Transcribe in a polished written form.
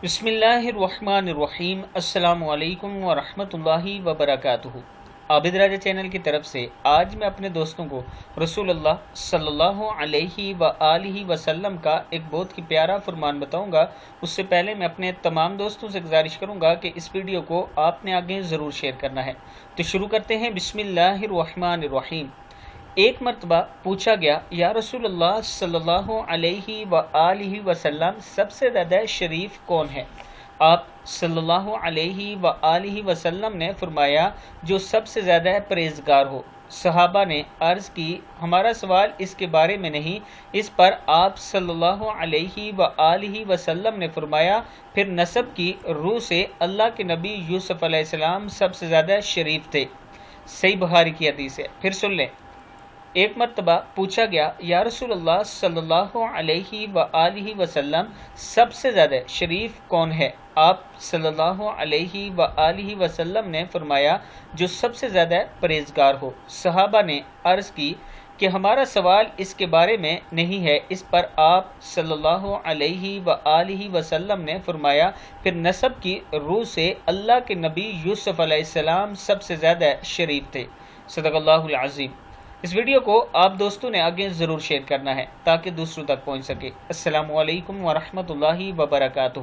بسم اللہ الرحمن الرحیم۔ السلام علیکم ورحمۃ اللہ وبرکاتہ۔ عابد راجہ چینل کی طرف سے آج میں اپنے دوستوں کو رسول اللہ صلی اللہ علیہ وآلہ وسلم کا ایک بہت ہی پیارا فرمان بتاؤں گا۔ اس سے پہلے میں اپنے تمام دوستوں سے گزارش کروں گا کہ اس ویڈیو کو آپ نے آگے ضرور شیئر کرنا ہے۔ تو شروع کرتے ہیں۔ بسم اللہ الرحمن الرحیم۔ ایک مرتبہ پوچھا گیا، یا رسول اللہ صلی اللہ علیہ وآلہ وسلم سب سے زیادہ شریف کون ہے؟ آپ صلی اللہ علیہ وآلہ وسلم نے فرمایا، جو سب سے زیادہ پرہیزگار ہو۔ صحابہ نے عرض کی، ہمارا سوال اس کے بارے میں نہیں۔ اس پر آپ صلی اللہ علیہ وآلہ وسلم نے فرمایا، پھر نسب کی روح سے اللہ کے نبی یوسف علیہ السلام سب سے زیادہ شریف تھے۔ صحیح بخاری کی حدیث ہے۔ پھر سن لیں۔ ایک مرتبہ پوچھا گیا، یا رسول اللہ صلی اللہ علیہ وآلہ وسلم سب سے زیادہ شریف کون ہے؟ آپ صلی اللہ علیہ وآلہ وسلم نے فرمایا، جو سب سے زیادہ پرہیزگار ہو۔ صحابہ نے عرض کی کہ ہمارا سوال اس کے بارے میں نہیں ہے۔ اس پر آپ صلی اللہ علیہ وآلہ وسلم نے فرمایا، پھر نسب کی روح سے اللہ کے نبی یوسف علیہ السلام سب سے زیادہ شریف تھے۔ صدق اللہ العظیم۔ اس ویڈیو کو آپ دوستوں نے آگے ضرور شیئر کرنا ہے تاکہ دوسروں تک پہنچ سکے۔ السلام علیکم ورحمۃ اللہ وبرکاتہ۔